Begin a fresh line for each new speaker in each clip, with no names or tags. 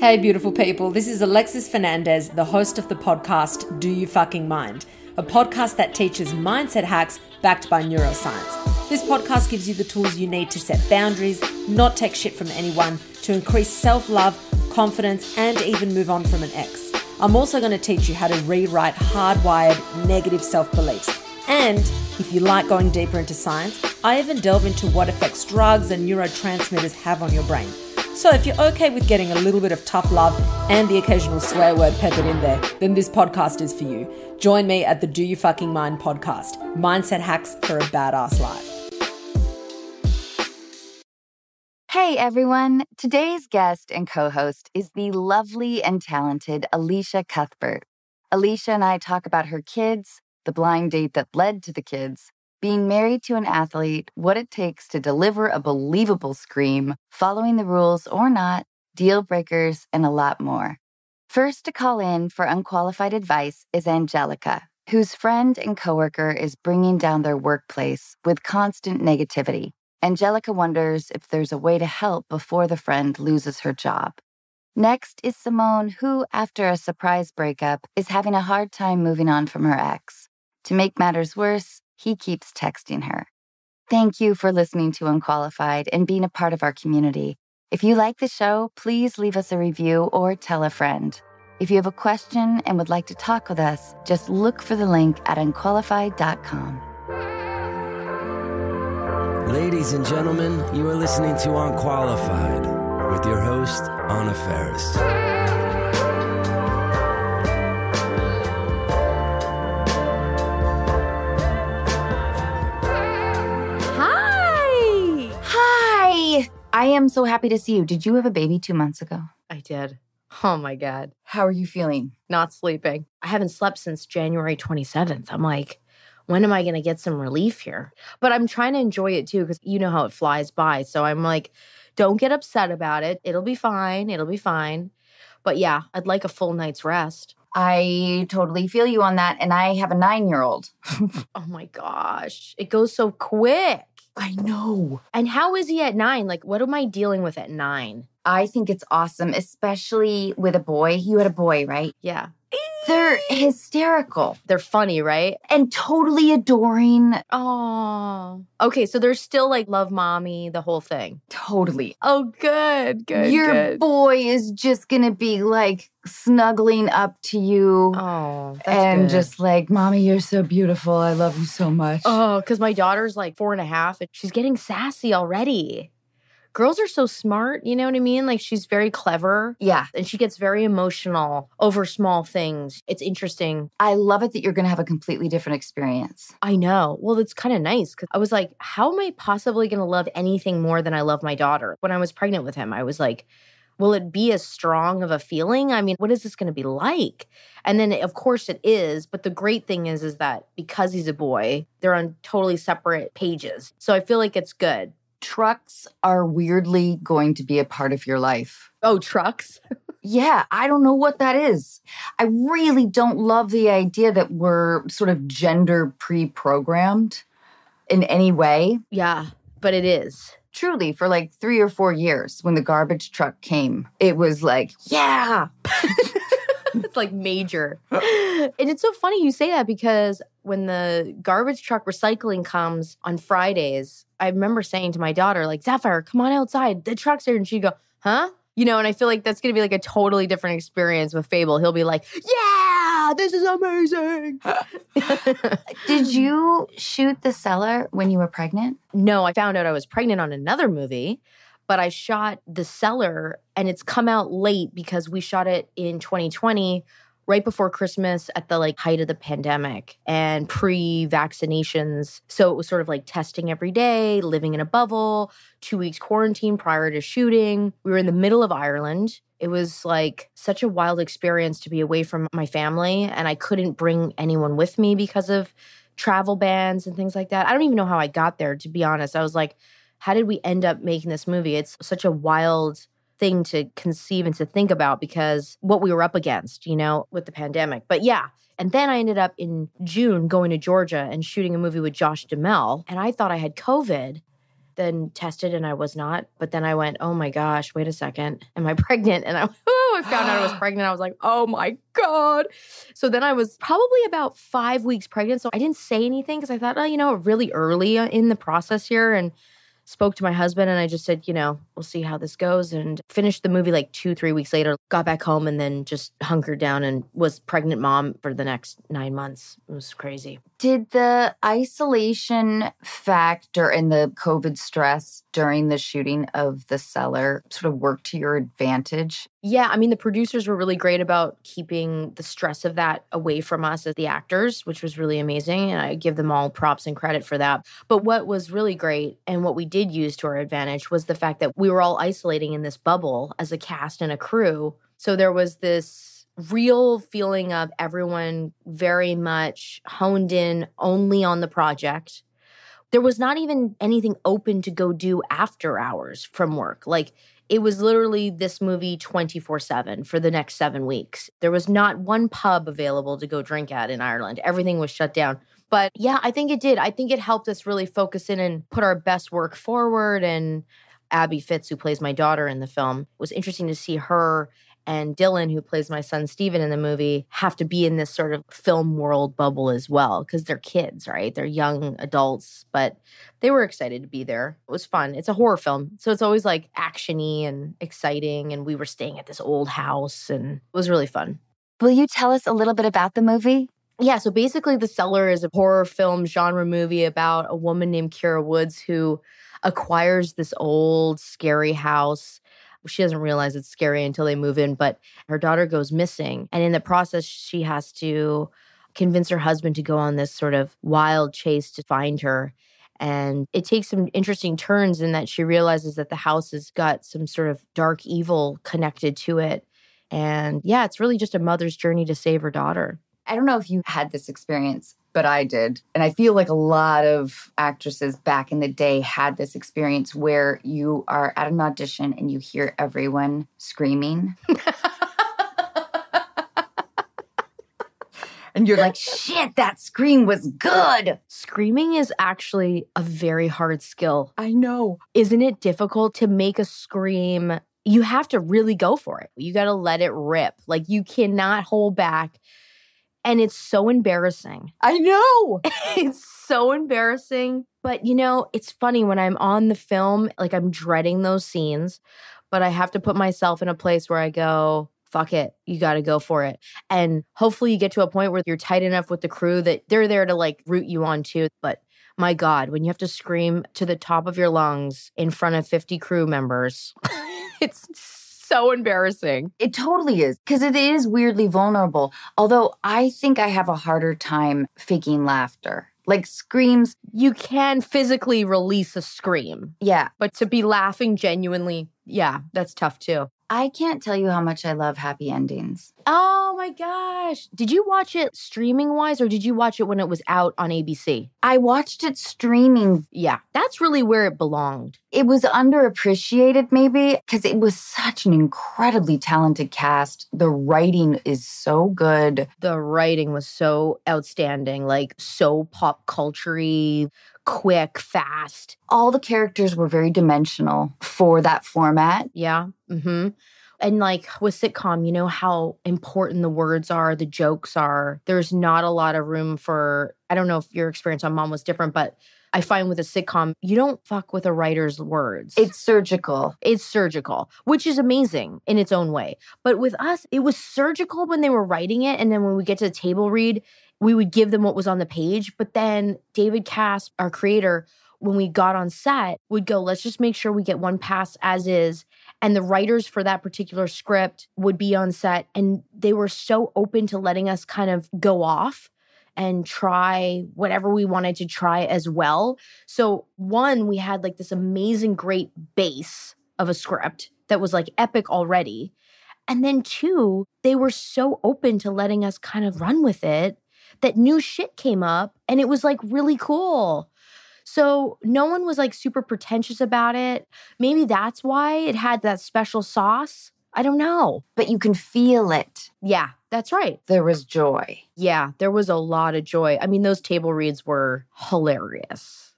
Hey, beautiful people. This is Alexis Fernandez, the host of the podcast, Do You Fucking Mind? A podcast that teaches mindset hacks backed by neuroscience. This podcast gives you the tools you need to set boundaries, not take shit from anyone, to increase self-love, confidence, and even move on from an ex. I'm also going to teach you how to rewrite hardwired negative self-beliefs. And if you like going deeper into science, I even delve into what effects drugs and neurotransmitters have on your brain. So if you're okay with getting a little bit of tough love and the occasional swear word peppered in there, then this podcast is for you. Join me at the Do You Fucking Mind podcast, mindset hacks for a badass life.
Hey everyone, today's guest and co-host is the lovely and talented Elisha Cuthbert. Elisha and I talk about her kids, the blind date that led to the kids, being married to an athlete, what it takes to deliver a believable scream, following the rules or not, deal breakers, and a lot more. First to call in for unqualified advice is Anjelica, whose friend and coworker is bringing down their workplace with constant negativity. Anjelica wonders if there's a way to help before the friend loses her job. Next is Simone, who, after a surprise breakup, is having a hard time moving on from her ex. To make matters worse, he keeps texting her. Thank you for listening to Unqualified and being a part of our community. If you like the show, please leave us a review or tell a friend. If you have a question and would like to talk with us, just look for the link at unqualified.com.
Ladies and gentlemen, you are listening to Unqualified with your host, Anna Faris.
I am so happy to see you. Did you have a baby 2 months ago?
I did. Oh my God.
How are you feeling?
Not sleeping. I haven't slept since January 27th. I'm like, when am I going to get some relief here? But I'm trying to enjoy it too, because you know how it flies by. So I'm like, don't get upset about it. It'll be fine. It'll be fine. But yeah, I'd like a full night's rest.
I totally feel you on that. And I have a 9-year-old.
Oh my gosh. It goes so quick.
I know.
And how is he at 9? Like, what am I dealing with at 9?
I think it's awesome, especially with a boy. You had a boy, right?
Yeah.
They're hysterical.
They're funny, right?
And totally adoring.
Oh. Okay, so they're still like love mommy, the whole thing.
Totally.
Oh, good.
Your boy is just going to be like snuggling up to you.
Oh, that's
and
good.
Just like, Mommy, you're so beautiful. I love you so much.
Oh, because my daughter's like 4.5 and she's getting sassy already. Girls are so smart, you know what I mean? Like, she's very clever.
Yeah.
And she gets very emotional over small things. It's interesting.
I love it that you're going to have a completely different experience.
I know. Well, it's kind of nice because I was like, how am I possibly going to love anything more than I love my daughter? When I was pregnant with him, I was like, will it be as strong of a feeling? I mean, what is this going to be like? And then, of course, it is. But the great thing is that because he's a boy, they're on totally separate pages. So I feel like it's good.
Trucks are weirdly going to be a part of your life.
Oh, trucks?
Yeah, I don't know what that is. I really don't love the idea that we're sort of gender pre-programmed in any way.
Yeah, but it is.
Truly, for like 3 or 4 years when the garbage truck came, it was like, yeah.
It's like major. And it's so funny you say that because when the garbage truck recycling comes on Fridays, I remember saying to my daughter, like, Sapphire, come on outside. The truck's here. And she'd go, huh? You know, and I feel like that's going to be like a totally different experience with Fable. He'll be like, yeah, this is amazing.
Did you shoot the Cellar when you were pregnant?
No, I found out I was pregnant on another movie. But I shot The Cellar, and it's come out late because we shot it in 2020, right before Christmas at the like height of the pandemic and pre-vaccinations. So it was sort of like testing every day, living in a bubble, 2 weeks quarantine prior to shooting. We were in the middle of Ireland. It was like such a wild experience to be away from my family, and I couldn't bring anyone with me because of travel bans and things like that. I don't even know how I got there, to be honest. I was like, how did we end up making this movie? It's such a wild thing to conceive and to think about because what we were up against, you know, with the pandemic. But yeah. And then I ended up in June going to Georgia and shooting a movie with Josh Duhamel. And I thought I had COVID. then tested and I was not. But then I went, oh my gosh, wait a second. Am I pregnant? And I found out I was pregnant. I was like, oh my God. So then I was probably about 5 weeks pregnant. So I didn't say anything because I thought, really early in the process here, and spoke to my husband and I just said, we'll see how this goes, and finished the movie like 2-3 weeks later, got back home and then just hunkered down and was pregnant mom for the next 9 months. It was crazy.
Did the isolation factor and the COVID stress during the shooting of The Cellar sort of work to your advantage?
Yeah, I mean, the producers were really great about keeping the stress of that away from us as the actors, which was really amazing. And I give them all props and credit for that. But what was really great and what we did use to our advantage was the fact that we were all isolating in this bubble as a cast and a crew. So there was this real feeling of everyone very much honed in only on the project. There was not even anything open to go do after hours from work. Like, it was literally this movie 24/7 for the next 7 weeks. There was not one pub available to go drink at in Ireland. Everything was shut down. But yeah, I think it did. I think it helped us really focus in and put our best work forward. And Abby Fitz, who plays my daughter in the film, it was interesting to see her and Dylan, who plays my son Steven in the movie, have to be in this sort of film world bubble as well, because they're kids, right? They're young adults, but they were excited to be there. It was fun. It's a horror film, so it's always like action-y and exciting, and we were staying at this old house, and it was really fun.
Will you tell us a little bit about the movie?
Yeah, so basically The Cellar is a horror film genre movie about a woman named Kira Woods who acquires this old, scary house. She doesn't realize it's scary until they move in, but her daughter goes missing. And in the process, she has to convince her husband to go on this sort of wild chase to find her. And it takes some interesting turns in that she realizes that the house has got some sort of dark evil connected to it. And yeah, it's really just a mother's journey to save her daughter.
I don't know if you had this experience, but I did. And I feel like a lot of actresses back in the day had this experience where you are at an audition and you hear everyone screaming. And you're like, shit, that scream was good.
Screaming is actually a very hard skill.
I know.
Isn't it difficult to make a scream? You have to really go for it. You got to let it rip. Like, you cannot hold back. And it's so embarrassing.
I know.
It's so embarrassing. But, it's funny when I'm on the film, like, I'm dreading those scenes, but I have to put myself in a place where I go, fuck it, you got to go for it. And hopefully you get to a point where you're tight enough with the crew that they're there to like root you on too. But my God, when you have to scream to the top of your lungs in front of 50 crew members, it's so embarrassing.
It totally is, because it is weirdly vulnerable. Although I think I have a harder time faking laughter. Like screams.
You can physically release a scream.
Yeah.
But to be laughing genuinely, yeah, that's tough too.
I can't tell you how much I love happy endings.
Oh my gosh. Did you watch it streaming wise, or did you watch it when it was out on ABC?
I watched it streaming.
Yeah, that's really where it belonged.
It was underappreciated maybe because it was such an incredibly talented cast. The writing is so good.
The writing was so outstanding, like so pop culture-y, quick, fast.
All the characters were very dimensional for that format.
Yeah. Mm-hmm. And like with sitcom, you know how important the words are, the jokes are. There's not a lot of room for, I don't know if your experience on Mom was different, but I find with a sitcom, you don't fuck with a writer's words.
It's surgical.
It's surgical, which is amazing in its own way. But with us, it was surgical when they were writing it. And then when we get to the table read, we would give them what was on the page. But then David Cass, our creator, when we got on set, would go, let's just make sure we get one pass as is. And the writers for that particular script would be on set. And they were so open to letting us kind of go off and try whatever we wanted to try as well. So one, we had like this amazing, great base of a script that was like epic already. And then two, they were so open to letting us kind of run with it that new shit came up and it was like really cool. So no one was like super pretentious about it. Maybe that's why it had that special sauce. I don't know.
But you can feel it.
Yeah, that's right.
There was joy.
Yeah, there was a lot of joy. I mean, those table reads were hilarious.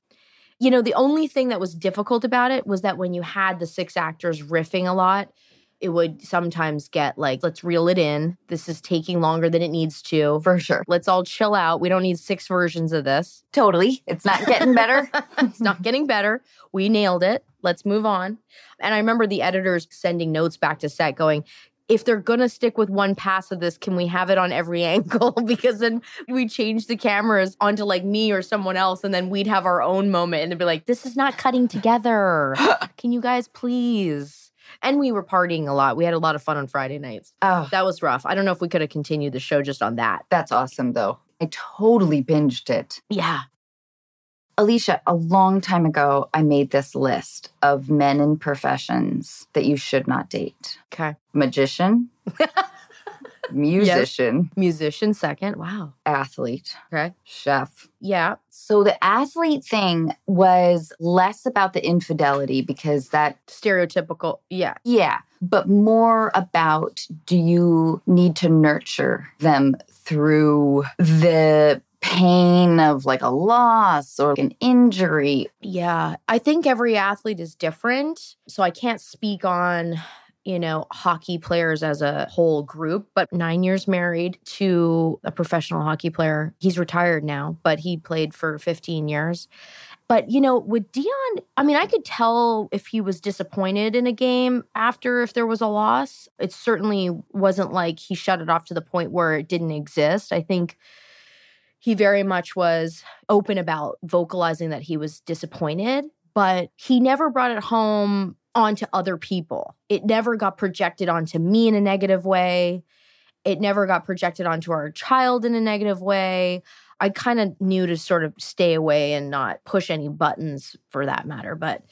You know, the only thing that was difficult about it was that when you had the 6 actors riffing a lot, it would sometimes get like, let's reel it in. This is taking longer than it needs to.
For sure.
Let's all chill out. We don't need 6 versions of this.
Totally. It's not getting better.
It's not getting better. We nailed it. Let's move on. And I remember the editors sending notes back to set going, if they're going to stick with one pass of this, can we have it on every angle? Because then we change the cameras onto like me or someone else, and then we'd have our own moment. And they'd be like, this is not cutting together. Can you guys please? And we were partying a lot. We had a lot of fun on Friday nights.
Oh,
That was rough. I don't know if we could have continued the show just on that.
that's awesome, though. I totally binged it.
Yeah.
Elisha, a long time ago, I made this list of men in professions that you should not date.
Okay.
Magician, musician,
Musician second. Wow.
athlete,
Okay.
chef.
Yeah.
So the athlete thing was less about the infidelity because that,
Stereotypical. Yeah.
yeah, but more about, do you need to nurture them through the pain of like a loss or an injury?
Yeah. I think every athlete is different. So I can't speak on, you know, hockey players as a whole group, but 9 years married to a professional hockey player. He's retired now, but he played for 15 years. But, you know, with Dion, I mean, I could tell if he was disappointed in a game after if there was a loss. It certainly wasn't like he shut it off to the point where it didn't exist. I think he very much was open about vocalizing that he was disappointed, but he never brought it home onto other people. It never got projected onto me in a negative way. It never got projected onto our child in a negative way. I kind of knew to sort of stay away and not push any buttons for that matter. But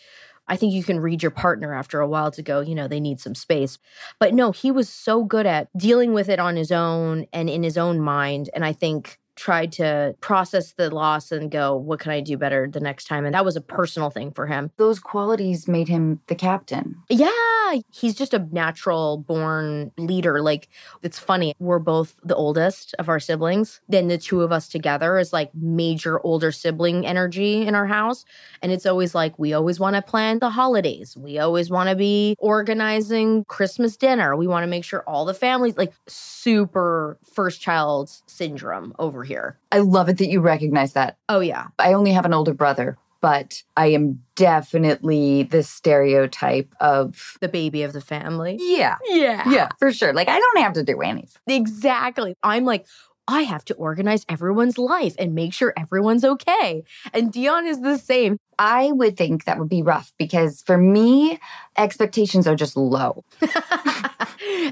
I think you can read your partner after a while to go, you know, they need some space. But no, he was so good at dealing with it on his own and in his own mind. And I think tried to process the loss and go, what can I do better the next time? And that was a personal thing for him.
Those qualities made him the captain.
Yeah, he's just a natural born leader. Like, it's funny. We're both the oldest of our siblings. Then the two of us together is like major older sibling energy in our house. And it's always like, we always want to plan the holidays. We always want to be organizing Christmas dinner. We want to make sure all the families, like super first child syndrome over here.
I love it that you recognize that.
Oh, yeah.
I only have an older brother, but I am definitely the stereotype of
The baby of the family.
Yeah,
Yeah.
for sure. Like, I don't have to do anything.
Exactly. I'm like, I have to organize everyone's life and make sure everyone's okay. And Dion is the same.
I would think that would be rough because for me, expectations are just low.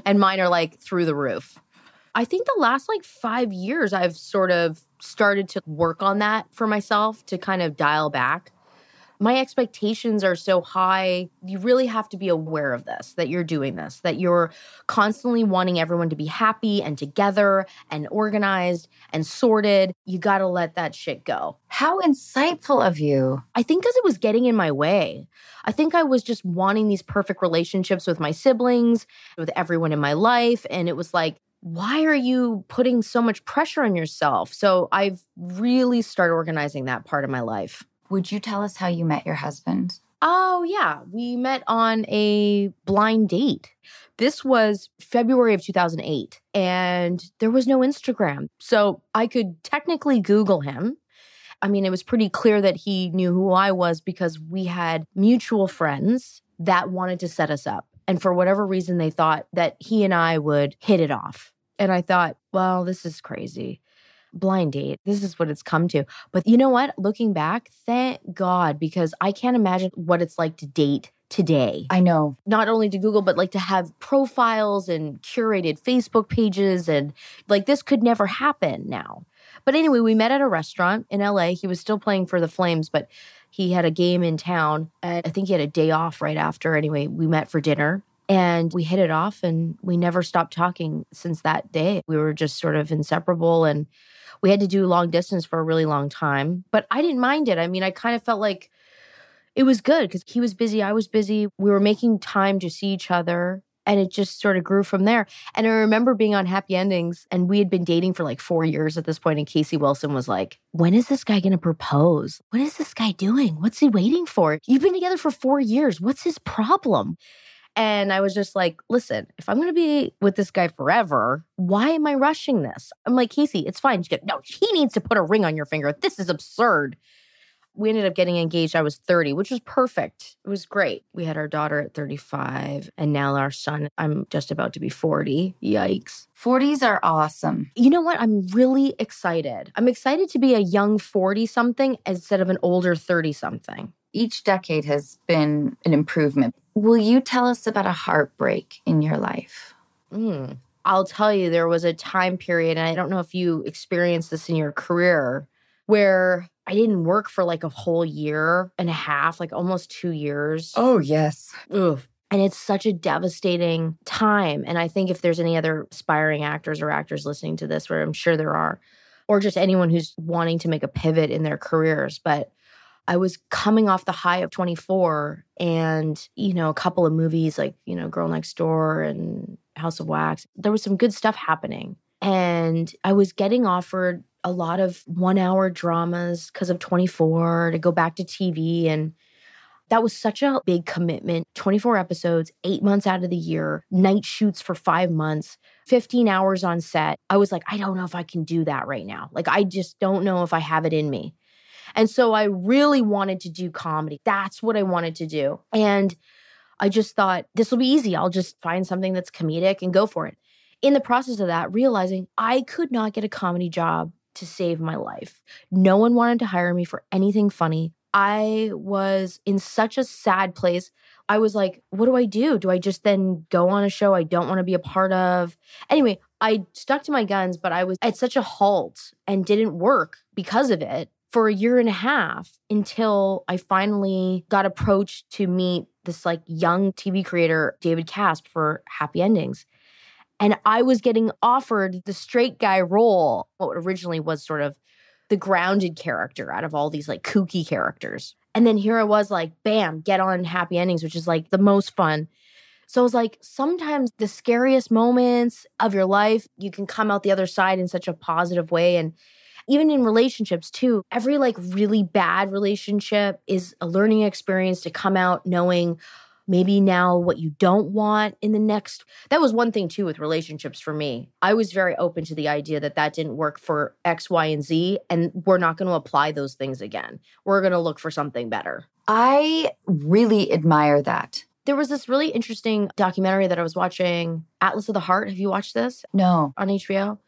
And mine are like through the roof. I think the last like 5 years, I've sort of started to work on that for myself to kind of dial back. My expectations are so high. You really have to be aware of this, that you're doing this, that you're constantly wanting everyone to be happy and together and organized and sorted. You got to let that shit go.
How insightful of you.
I think because it was getting in my way. I think I was just wanting these perfect relationships with my siblings, with everyone in my life. And it was like, why are you putting so much pressure on yourself? So I've really started organizing that part of my life.
Would you tell us how you met your husband?
Oh, yeah. We met on a blind date. This was February of 2008, and there was no Instagram. So I could technically Google him. I mean, it was pretty clear that he knew who I was because we had mutual friends that wanted to set us up. And for whatever reason, they thought that he and I would hit it off. And I thought, well, this is crazy. Blind date. This is what it's come to. But you know what? Looking back, thank God, because I can't imagine what it's like to date today.
I know.
Not only to Google, but like to have profiles and curated Facebook pages. And like this could never happen now. But anyway, we met at a restaurant in LA. He was still playing for the Flames, but he had a game in town. And I think he had a day off right after. Anyway, we met for dinner. And we hit it off and we never stopped talking since that day. We were just sort of inseparable and we had to do long distance for a really long time. But I didn't mind it. I mean, I kind of felt like it was good because he was busy, I was busy. We were making time to see each other. And it just sort of grew from there. And I remember being on Happy Endings, and we had been dating for like 4 years at this point. And Casey Wilson was like, when is this guy going to propose? What is this guy doing? What's he waiting for? You've been together for 4 years. What's his problem? And I was just like, listen, if I'm going to be with this guy forever, why am I rushing this? I'm like, Casey, it's fine. She goes, no, he needs to put a ring on your finger. This is absurd. We ended up getting engaged. I was 30, which was perfect. It was great. We had our daughter at 35, and now our son, I'm just about to be 40. Yikes.
40s are awesome.
You know what? I'm really excited. I'm excited to be a young 40-something instead of an older 30-something.
Each decade has been an improvement. Will you tell us about a heartbreak in your life?
I'll tell you, there was a time period, and I don't know if you experienced this in your career, where I didn't work for like a whole year and a half, like almost 2 years.
Oh, yes.
Ugh. And it's such a devastating time. And I think if there's any other aspiring actors or actors listening to this, where I'm sure there are, or just anyone who's wanting to make a pivot in their careers. But I was coming off the high of 24 and, a couple of movies like, Girl Next Door and House of Wax. There was some good stuff happening. And I was getting offered a lot of 1-hour dramas because of 24 to go back to TV. And that was such a big commitment. 24 episodes, 8 months out of the year, night shoots for 5 months, 15 hours on set. I was like, I don't know if I can do that right now. Like, I just don't know if I have it in me. And so I really wanted to do comedy. That's what I wanted to do. And I just thought, this will be easy. I'll just find something that's comedic and go for it. In the process of that, realizing I could not get a comedy job to save my life. No one wanted to hire me for anything funny. I was in such a sad place. I was like, what do I do? Do I just then go on a show I don't want to be a part of? Anyway, I stuck to my guns, but I was at such a halt and didn't work because of it for a year and a half until I finally got approached to meet this like young TV creator, David Casp, for Happy Endings. And I was getting offered the straight guy role, what originally was sort of the grounded character out of all these like kooky characters. And then here I was like, bam, get on Happy Endings, which is like the most fun. So I was like, sometimes the scariest moments of your life, you can come out the other side in such a positive way. And even in relationships too, every like really bad relationship is a learning experience to come out knowing maybe now what you don't want in the next. That was one thing too with relationships for me. I was very open to the idea that didn't work for X, Y, and Z, and we're not going to apply those things again. We're going to look for something better.
I really admire that.
There was this really interesting documentary that I was watching, Atlas of the Heart. Have you watched this?
No.
On HBO?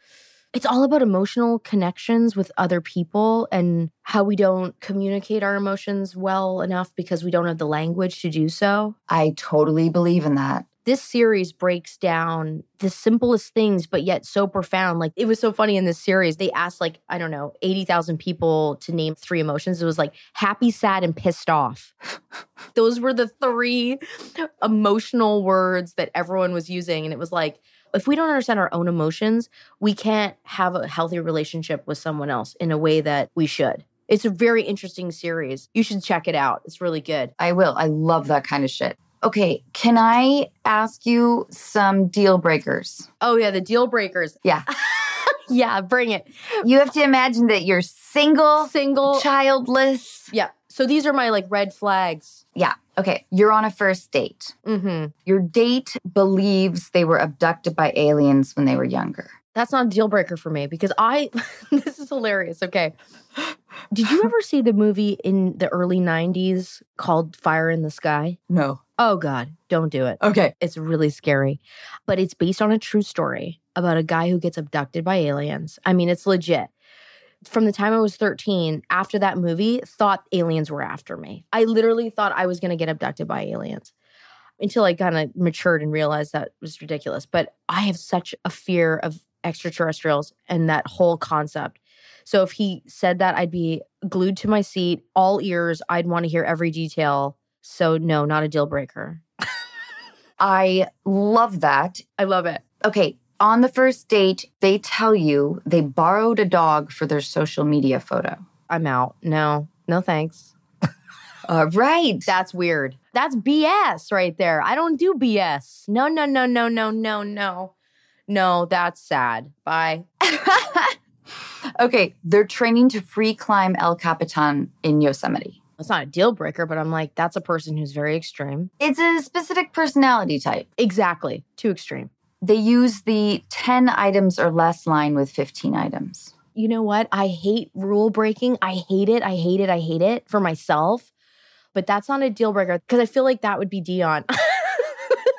It's all about emotional connections with other people and how we don't communicate our emotions well enough because we don't have the language to do so.
I totally believe in that.
This series breaks down the simplest things, but yet so profound. Like, it was so funny in this series. They asked 80,000 people to name 3 emotions. It was like happy, sad, and pissed off. Those were the 3 emotional words that everyone was using. And it was like, if we don't understand our own emotions, we can't have a healthy relationship with someone else in a way that we should. It's a very interesting series. You should check it out. It's really good.
I will. I love that kind of shit. Okay, can I ask you some deal breakers?
Oh, yeah, the deal breakers.
Yeah.
Yeah, bring it.
You have to imagine that you're single, childless.
Yeah. So these are my red flags.
Yeah. Okay. You're on a first date.
Mm-hmm.
Your date believes they were abducted by aliens when they were younger.
That's not a deal breaker for me because this is hilarious. Okay. Did you ever see the movie in the early 90s called Fire in the Sky?
No.
Oh, God. Don't do it.
Okay.
It's really scary. But it's based on a true story about a guy who gets abducted by aliens. I mean, it's legit. From the time I was 13, after that movie, thought aliens were after me. I literally thought I was going to get abducted by aliens until I kind of matured and realized that was ridiculous. But I have such a fear of extraterrestrials and that whole concept. So if he said that, I'd be glued to my seat, all ears. I'd want to hear every detail. So no, not a deal breaker.
I love that.
I love it.
Okay. On the first date, they tell you they borrowed a dog for their social media photo.
I'm out. No thanks.
All right.
That's weird. That's BS right there. I don't do BS. No, no, no, no, no, no, no. No, that's sad. Bye.
Okay, they're training to free climb El Capitan in Yosemite.
It's not a deal breaker, but I'm like, that's a person who's very extreme.
It's a specific personality type.
Exactly. Too extreme.
They use the 10 items or less line with 15 items.
You know what? I hate rule breaking. I hate it. I hate it. I hate it for myself. But that's not a deal breaker because I feel like that would be Dion.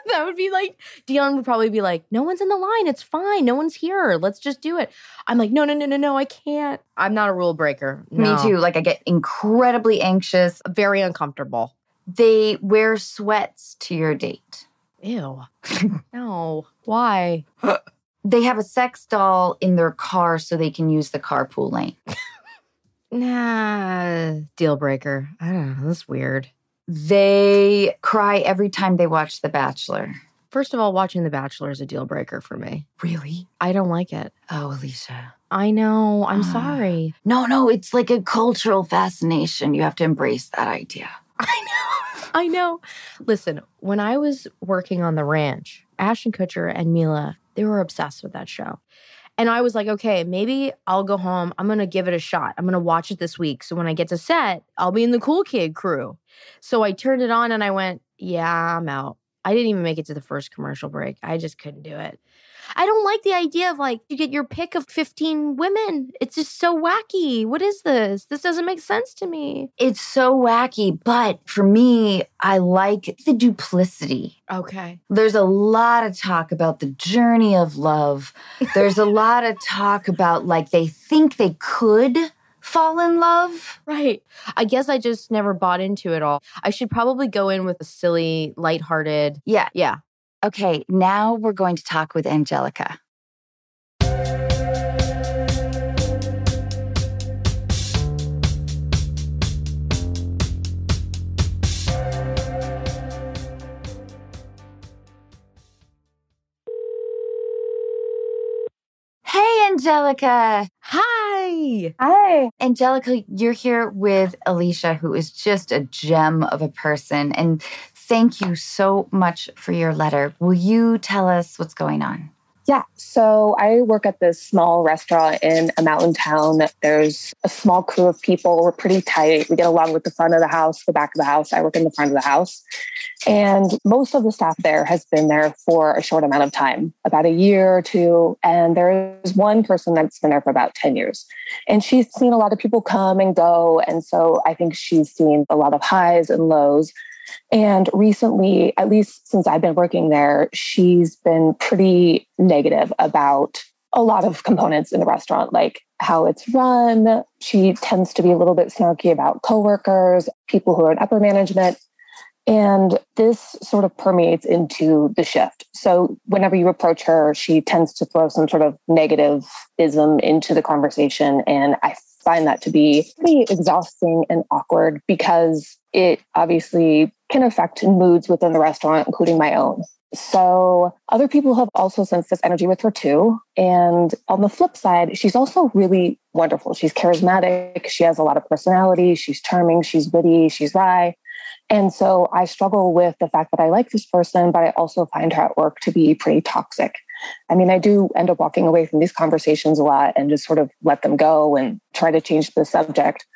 That would be like, Dion would probably be like, no one's in the line. It's fine. No one's here. Let's just do it. I'm like, no, no, no, no, no, I can't. I'm not a rule breaker. No.
Me too. Like I get incredibly anxious.
Very uncomfortable.
They wear sweats to your date.
Ew. No. Why?
They have a sex doll in their car so they can use the carpool lane.
Nah. Deal breaker. I don't know. That's weird.
They cry every time they watch The Bachelor.
First of all, watching The Bachelor is a deal breaker for me.
Really?
I don't like it.
Oh, Elisha.
I know. I'm sorry.
No, it's like a cultural fascination. You have to embrace that idea.
I know. Listen, when I was working on the ranch, Ashton Kutcher and Mila, they were obsessed with that show. And I was like, okay, maybe I'll go home. I'm going to give it a shot. I'm going to watch it this week. So when I get to set, I'll be in the cool kid crew. So I turned it on and I went, yeah, I'm out. I didn't even make it to the first commercial break. I just couldn't do it. I don't like the idea of like, you get your pick of 15 women. It's just so wacky. What is this? This doesn't make sense to me.
It's so wacky. But for me, I like the duplicity.
Okay.
There's a lot of talk about the journey of love. There's a lot of talk about like they think they could fall in love.
Right. I guess I just never bought into it all. I should probably go in with a silly, lighthearted.
Yeah.
Yeah.
Okay, now we're going to talk with Anjelica. Hey, Anjelica.
Hi.
Hi.
Anjelica, you're here with Elisha, who is just a gem of a person. And thank you so much for your letter. Will you tell us what's going on?
Yeah. So I work at this small restaurant in a mountain town. There's a small crew of people. We're pretty tight. We get along with the front of the house, the back of the house. I work in the front of the house. And most of the staff there has been there for a short amount of time, about a year or two. And there is one person that's been there for about 10 years. And she's seen a lot of people come and go. And so I think she's seen a lot of highs and lows. And recently, at least since I've been working there, she's been pretty negative about a lot of components in the restaurant, like how it's run. She tends to be a little bit snarky about coworkers, people who are in upper management. And this sort of permeates into the shift. So whenever you approach her, she tends to throw some sort of negativism into the conversation. And I find that to be pretty exhausting and awkward because it obviously can affect moods within the restaurant, including my own. So other people have also sensed this energy with her too. And on the flip side, she's also really wonderful. She's charismatic. She has a lot of personality. She's charming. She's witty. She's wry. And so I struggle with the fact that I like this person, but I also find her at work to be pretty toxic. I mean, I do end up walking away from these conversations a lot and just sort of let them go and try to change the subject.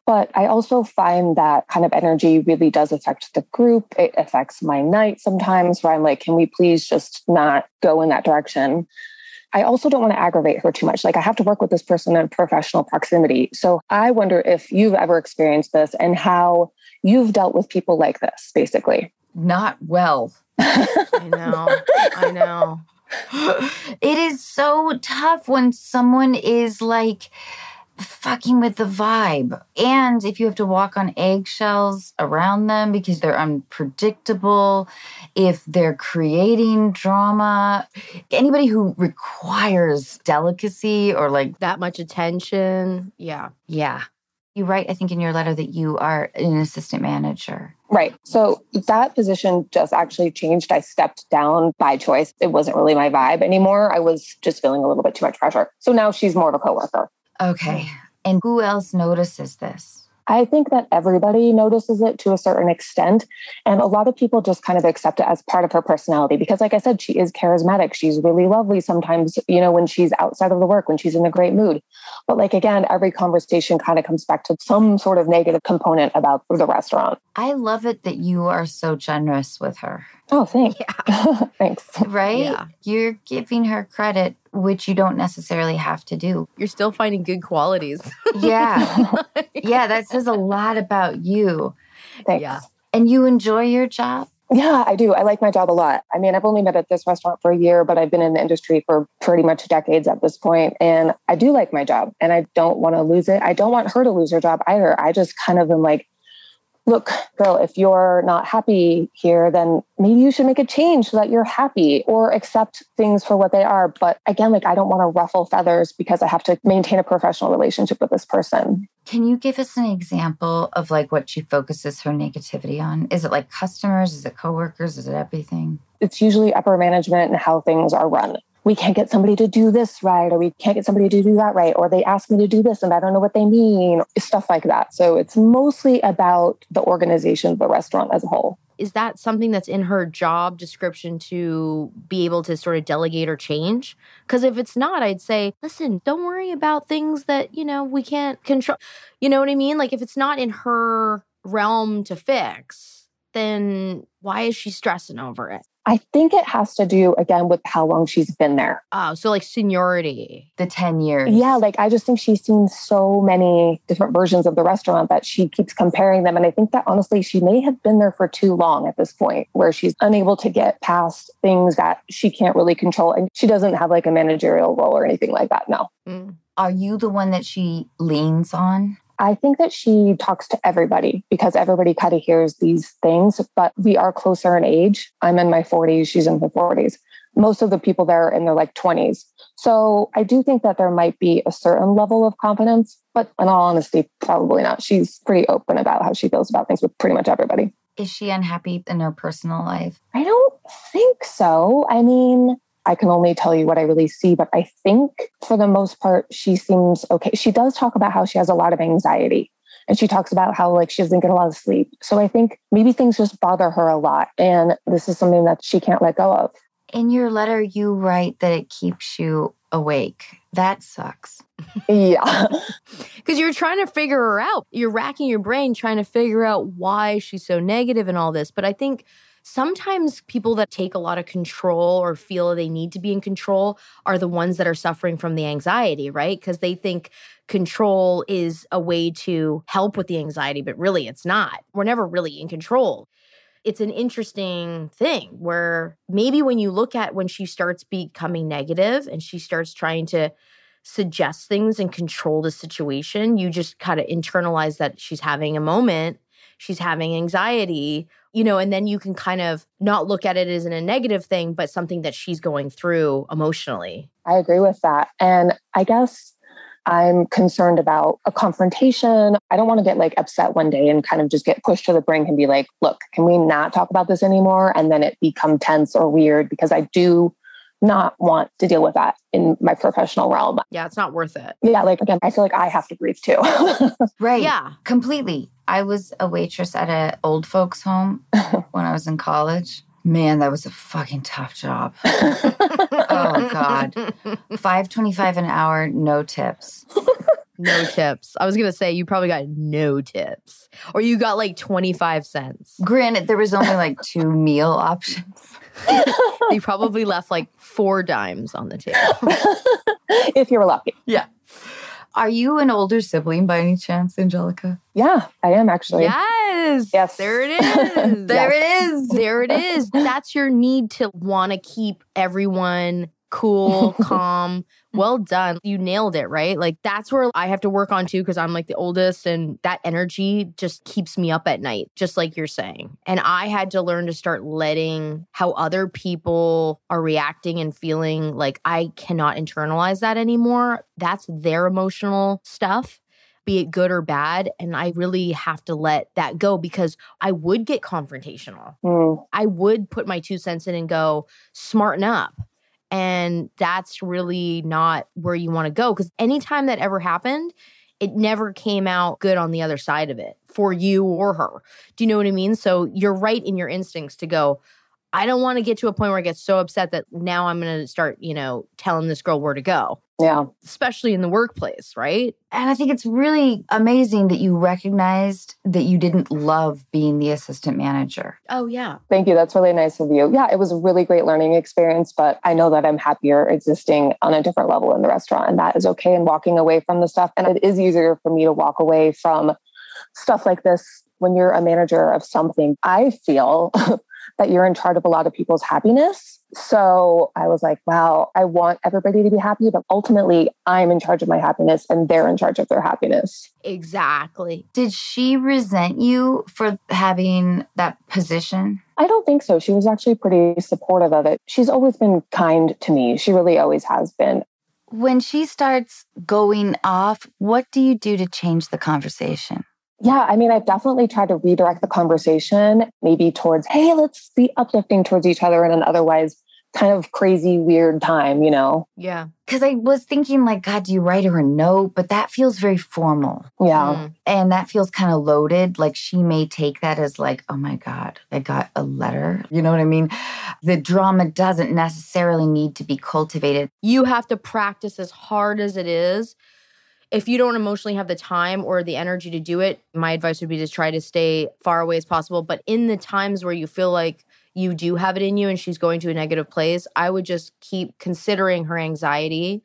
But I also find that kind of energy really does affect the group. It affects my night sometimes where I'm like, can we please just not go in that direction? I also don't want to aggravate her too much. Like I have to work with this person in professional proximity. So I wonder if you've ever experienced this and how you've dealt with people like this, basically.
Not well.
I know.
It is so tough when someone is like fucking with the vibe. And if you have to walk on eggshells around them because they're unpredictable, if they're creating drama, anybody who requires delicacy or like
That much attention. Yeah.
Yeah. You write, I think, in your letter that you are an assistant manager.
Right. So that position just actually changed. I stepped down by choice. It wasn't really my vibe anymore. I was just feeling a little bit too much pressure. So now she's more of a coworker.
Okay. And who else notices this?
I think that everybody notices it to a certain extent. And a lot of people just kind of accept it as part of her personality. Because like I said, she is charismatic. She's really lovely sometimes, when she's outside of the work, when she's in a great mood. But like, again, every conversation kind of comes back to some sort of negative component about the restaurant.
I love it that you are so generous with her.
Oh, thanks.
Yeah.
Thanks.
Right?
Yeah.
You're giving her credit, which you don't necessarily have to do.
You're still finding good qualities.
Yeah. Yeah, that says a lot about you.
Thanks.
Yeah.
And you enjoy your job?
Yeah, I do. I like my job a lot. I mean, I've only been at this restaurant for a year, but I've been in the industry for pretty much decades at this point. And I do like my job and I don't want to lose it. I don't want her to lose her job either. I just kind of am like, look, girl, if you're not happy here, then maybe you should make a change so that you're happy or accept things for what they are. But again, like, I don't want to ruffle feathers because I have to maintain a professional relationship with this person.
Can you give us an example of like what she focuses her negativity on? Is it like customers? Is it coworkers? Is it everything?
It's usually upper management and how things are run. We can't get somebody to do this right, or we can't get somebody to do that right, or they ask me to do this and I don't know what they mean, stuff like that. So it's mostly about the organization of the restaurant as a whole.
Is that something that's in her job description to be able to sort of delegate or change? Because if it's not, I'd say, listen, don't worry about things that, we can't control. You know what I mean? Like if it's not in her realm to fix, then why is she stressing over it?
I think it has to do, again, with how long she's been there.
Oh, so like seniority.
The 10 years.
Yeah, like I just think she's seen so many different versions of the restaurant that she keeps comparing them. And I think that honestly, she may have been there for too long at this point where she's unable to get past things that she can't really control. And she doesn't have like a managerial role or anything like that. No.
Are you the one that she leans on?
I think that she talks to everybody because everybody kind of hears these things, but we are closer in age. I'm in my 40s. She's in her 40s. Most of the people there are in their like 20s. So I do think that there might be a certain level of confidence, but in all honesty, probably not. She's pretty open about how she feels about things with pretty much everybody.
Is she unhappy in her personal life?
I don't think so. I mean, I can only tell you what I really see, but I think for the most part, she seems okay. She does talk about how she has a lot of anxiety and she talks about how like she doesn't get a lot of sleep. So I think maybe things just bother her a lot. And this is something that she can't let go of.
In your letter, you write that it keeps you awake. That sucks.
Yeah.
Because you're trying to figure her out. You're racking your brain trying to figure out why she's so negative and all this. But I think sometimes people that take a lot of control or feel they need to be in control are the ones that are suffering from the anxiety, right? Because they think control is a way to help with the anxiety, but really it's not. We're never really in control. It's an interesting thing where maybe when you look at when she starts becoming negative and she starts trying to suggest things and control the situation, you just kind of internalize that she's having a moment, she's having anxiety, and then you can kind of not look at it as a negative thing, but something that she's going through emotionally.
I agree with that. And I guess I'm concerned about a confrontation. I don't want to get like upset one day and kind of just get pushed to the brink and be like, look, can we not talk about this anymore? And then it become tense or weird because I do not want to deal with that in my professional realm.
Yeah, it's not worth it.
Yeah, like again, I feel like I have to breathe too.
Right.
Yeah.
Completely. I was a waitress at an old folks home when I was in college. Man, that was a fucking tough job. Oh, God. $5.25 an hour, no tips.
No tips. I was going to say you probably got no tips. Or you got like 25 cents.
Granted, there was only like 2 meal options.
You probably left like 4 dimes on the table.
If you were lucky.
Yeah. Are you an older sibling by any chance, Anjelica?
Yeah, I am actually.
Yes.
Yes.
There it is.
There it is.
There it is. That's your need to want to keep everyone cool, calm. Well done. You nailed it, right? Like that's where I have to work on too because I'm like the oldest and that energy just keeps me up at night, just like you're saying. And I had to learn to start letting how other people are reacting and feeling like I cannot internalize that anymore. That's their emotional stuff, be it good or bad. And I really have to let that go because I would get confrontational. I would put my 2 cents in and go, smarten up. And that's really not where you want to go. Because anytime that ever happened, it never came out good on the other side of it for you or her. Do you know what I mean? So you're right in your instincts to go, I don't want to get to a point where I get so upset that now I'm going to start, telling this girl where to go.
Yeah.
Especially in the workplace, right?
And I think it's really amazing that you recognized that you didn't love being the assistant manager.
Oh, yeah.
Thank you. That's really nice of you. Yeah, it was a really great learning experience, but I know that I'm happier existing on a different level in the restaurant, and that is okay, and walking away from the stuff. And it is easier for me to walk away from stuff like this when you're a manager of something. I feel that you're in charge of a lot of people's happiness. So I was like, wow, I want everybody to be happy, but ultimately I'm in charge of my happiness and they're in charge of their happiness.
Exactly.
Did she resent you for having that position?
I don't think so. She was actually pretty supportive of it. She's always been kind to me. She really always has been.
When she starts going off, what do you do to change the conversation?
Yeah, I mean, I've definitely tried to redirect the conversation maybe towards, hey, let's be uplifting towards each other in an otherwise kind of crazy, weird time,
Yeah.
Because I was thinking like, God, do you write her a note? But that feels very formal.
Yeah.
And that feels kind of loaded. Like she may take that as like, oh my God, I got a letter. You know what I mean? The drama doesn't necessarily need to be cultivated.
You have to practice as hard as it is. If you don't emotionally have the time or the energy to do it, my advice would be to try to stay far away as possible. But in the times where you feel like you do have it in you and she's going to a negative place, I would just keep considering her anxiety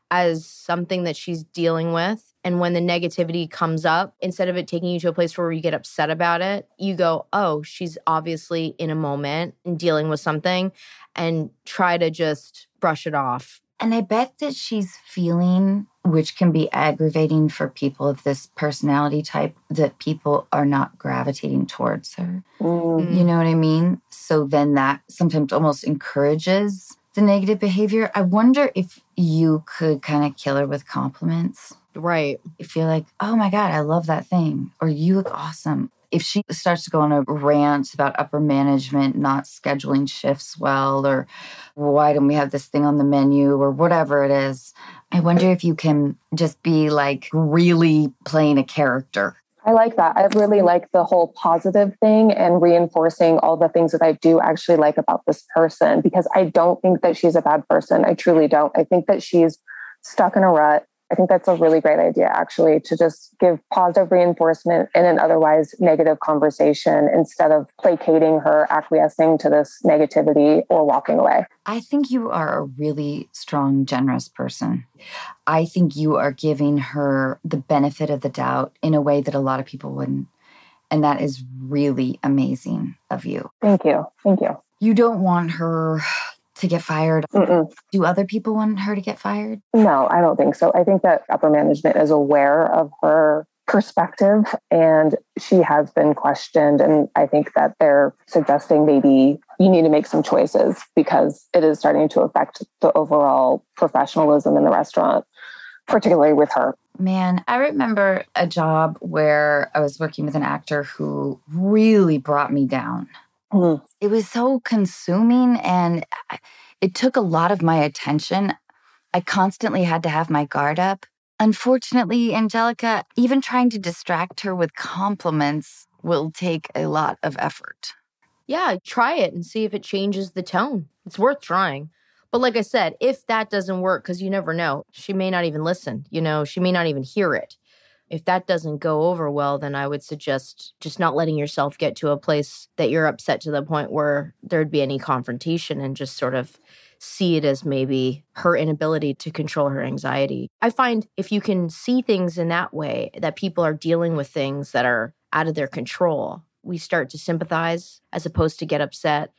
as something that she's dealing with. And when the negativity comes up, instead of it taking you to a place where you get upset about it, you go, oh, she's obviously in a moment and dealing with something, and try to just brush it off.
And I bet that she's feeling, which can be aggravating for people of this personality type, that people are not gravitating towards her. You know what I mean? So then that sometimes almost encourages the negative behavior. I wonder if you could kind of kill her with compliments.
Right.
If you're like, oh my God, I love that thing. Or you look awesome. If she starts to go on a rant about upper management not scheduling shifts well, or why don't we have this thing on the menu, or whatever it is, I wonder if you can just be like really playing a character.
I like that. I really like the whole positive thing and reinforcing all the things that I do actually like about this person, because I don't think that she's a bad person. I truly don't. I think that she's stuck in a rut. I think that's a really great idea, actually, to just give positive reinforcement in an otherwise negative conversation instead of placating her, acquiescing to this negativity, or walking away.
I think you are a really strong, generous person. I think you are giving her the benefit of the doubt in a way that a lot of people wouldn't. And that is really amazing of you.
Thank you. Thank you.
You don't want her to get fired. Do other people want her to get fired?
No, I don't think so. I think that upper management is aware of her perspective and she has been questioned. And I think that they're suggesting maybe you need to make some choices because it is starting to affect the overall professionalism in the restaurant, particularly with her.
Man, I remember a job where I was working with an actor who really brought me down. It was so consuming and it took a lot of my attention. I constantly had to have my guard up. Unfortunately, Anjelica, even trying to distract her with compliments will take a lot of effort.
Yeah, try it and see if it changes the tone. It's worth trying. But like I said, if that doesn't work, because you never know, she may not even listen. She may not even hear it. If that doesn't go over well, then I would suggest just not letting yourself get to a place that you're upset to the point where there'd be any confrontation, and just sort of see it as maybe her inability to control her anxiety. I find if you can see things in that way, that people are dealing with things that are out of their control, we start to sympathize as opposed to get upset.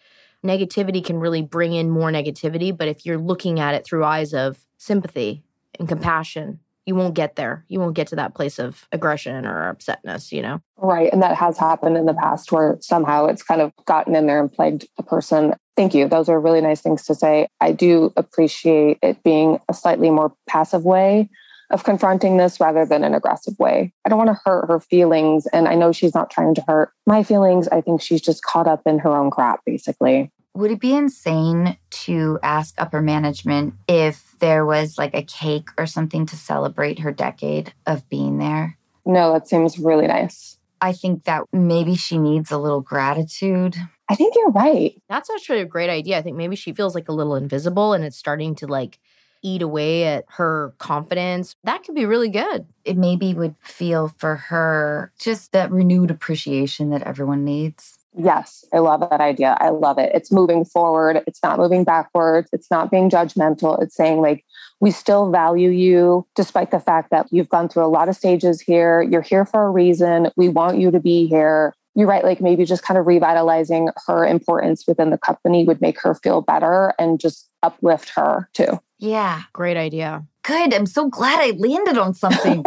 Negativity can really bring in more negativity, but if you're looking at it through eyes of sympathy and compassion, you won't get there. You won't get to that place of aggression or upsetness,
Right. And that has happened in the past where somehow it's kind of gotten in there and plagued a person. Thank you. Those are really nice things to say. I do appreciate it being a slightly more passive way of confronting this rather than an aggressive way. I don't want to hurt her feelings. And I know she's not trying to hurt my feelings. I think she's just caught up in her own crap, basically.
Would it be insane to ask upper management if there was like a cake or something to celebrate her decade of being there?
No, that seems really nice.
I think that maybe she needs a little gratitude.
I think you're right.
That's actually a great idea. I think maybe she feels like a little invisible and it's starting to like eat away at her confidence. That could be really good.
It maybe would feel for her just that renewed appreciation that everyone needs.
Yes, I love that idea. I love it. It's moving forward. It's not moving backwards. It's not being judgmental. It's saying like, we still value you despite the fact that you've gone through a lot of stages here. You're here for a reason. We want you to be here. You're right. Like maybe just kind of revitalizing her importance within the company would make her feel better and just uplift her too.
Yeah.
Great idea.
Good. I'm so glad I landed on something.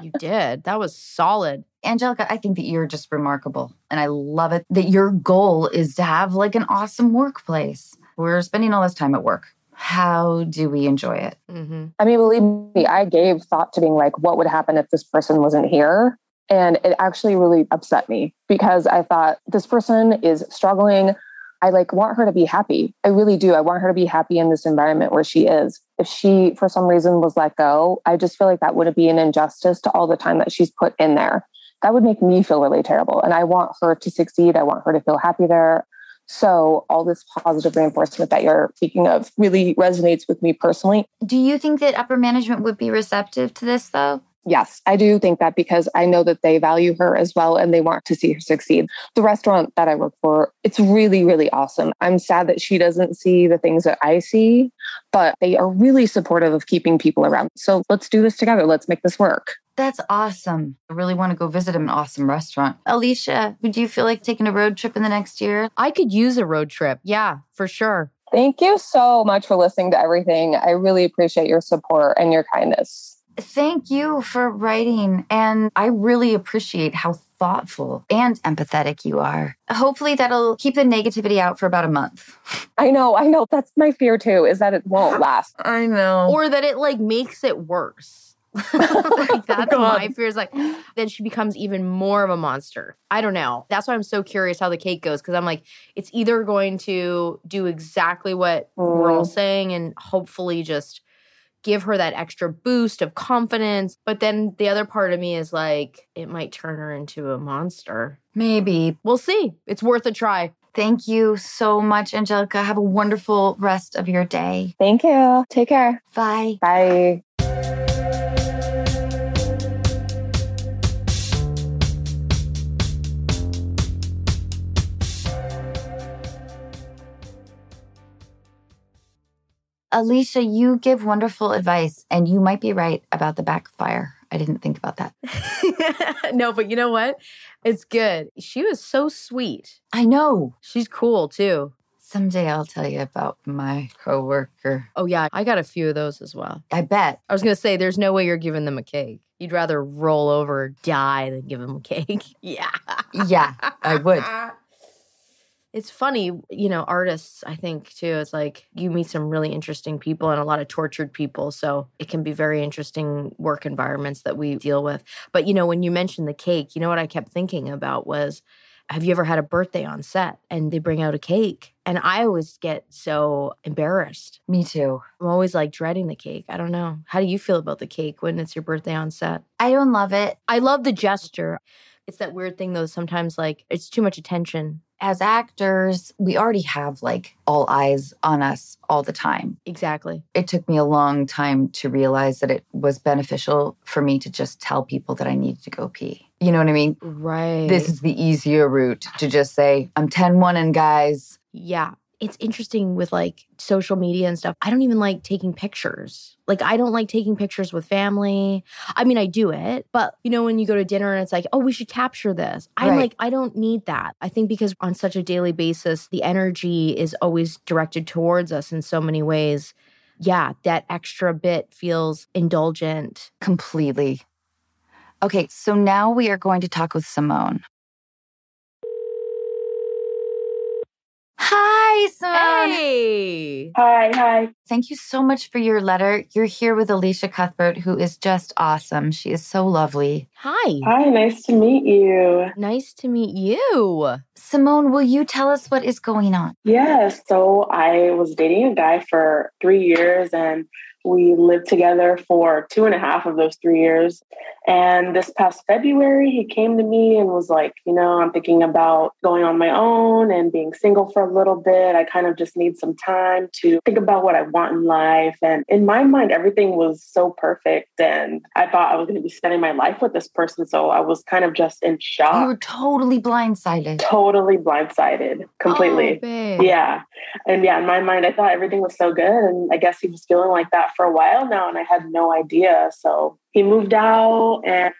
You did. That was solid.
Anjelica, I think that you're just remarkable. And I love it that your goal is to have like an awesome workplace. We're spending all this time at work. How do we enjoy it?
Mm-hmm.
I mean, believe me, I gave thought to being like, what would happen if this person wasn't here? And it actually really upset me because I thought this person is struggling. I like want her to be happy. I really do. I want her to be happy in this environment where she is. If she, for some reason, was let go, I just feel like that would be an injustice to all the time that she's put in there. That would make me feel really terrible. And I want her to succeed. I want her to feel happy there. So all this positive reinforcement that you're speaking of really resonates with me personally.
Do you think that upper management would be receptive to this, though?
Yes, I do think that because I know that they value her as well and they want to see her succeed. The restaurant that I work for, it's really, really awesome. I'm sad that she doesn't see the things that I see, but they are really supportive of keeping people around. So let's do this together. Let's make this work.
That's awesome. I really want to go visit an awesome restaurant. Elisha, would you feel like taking a road trip in the next year?
I could use a road trip. Yeah, for sure.
Thank you so much for listening to everything. I really appreciate your support and your kindness.
Thank you for writing. And I really appreciate how thoughtful and empathetic you are. Hopefully that'll keep the negativity out for about a month.
I know. That's my fear too, is that it won't last.
I know.
Or that it like makes it worse. Like that's my fear is like, then she becomes even more of a monster. I don't know. That's why I'm so curious how the cake goes. Cause I'm like, it's either going to do exactly what we're all saying and hopefully just give her that extra boost of confidence. But then the other part of me is like, it might turn her into a monster.
Maybe.
We'll see. It's worth a try.
Thank you so much, Anjelica. Have a wonderful rest of your day.
Thank you. Take care.
Bye.
Bye.
Elisha, you give wonderful advice, and you might be right about the backfire. I didn't think about that.
No, but you know what? It's good. She was so sweet.
I know.
She's cool, too.
Someday I'll tell you about my coworker.
Oh, yeah. I got a few of those as well.
I bet.
I was going to say, there's no way you're giving them a cake. You'd rather roll over or die than give them a cake. Yeah.
Yeah, I would.
It's funny, you know, artists, I think, too. It's like you meet some really interesting people and a lot of tortured people. So it can be very interesting work environments that we deal with. But, you know, when you mentioned the cake, you know what I kept thinking about was, have you ever had a birthday on set and they bring out a cake? And I always get so embarrassed.
Me too.
I'm always like dreading the cake. I don't know. How do you feel about the cake when it's your birthday on set?
I don't love it.
I love the gesture. It's that weird thing, though, sometimes like it's too much attention.
As actors, we already have like all eyes on us all the time.
Exactly.
It took me a long time to realize that it was beneficial for me to just tell people that I needed to go pee. You know what I mean?
Right.
This is the easier route to just say, I'm 10-1 and guys.
Yeah. It's interesting with like social media and stuff. I don't even like taking pictures. Like I don't like taking pictures with family. I mean, I do it, but you know, when you go to dinner and it's like, oh, we should capture this. I'm like, I don't need that. I think because on such a daily basis, the energy is always directed towards us in so many ways. Yeah, that extra bit feels indulgent.
Completely. Okay, so now we are going to talk with Simone. Hi, Simone.
Hey.
Hi.
Thank you so much for your letter. You're here with Elisha Cuthbert, who is just awesome. She is so lovely.
Hi.
Hi, nice to meet you.
Nice to meet you.
Simone, will you tell us what is going on?
Yeah, so I was dating a guy for 3 years and we lived together for 2.5 of those 3 years. And this past February, he came to me and was like, I'm thinking about going on my own and being single for a little bit. I kind of just need some time to think about what I want in life. And in my mind, everything was so perfect. And I thought I was going to be spending my life with this person. So I was kind of just in shock.
You were totally blindsided.
Totally blindsided. Completely.
Oh, babe.
Yeah. And in my mind, I thought everything was so good. And I guess he was feeling like that for a while now. And I had no idea. So he moved out, and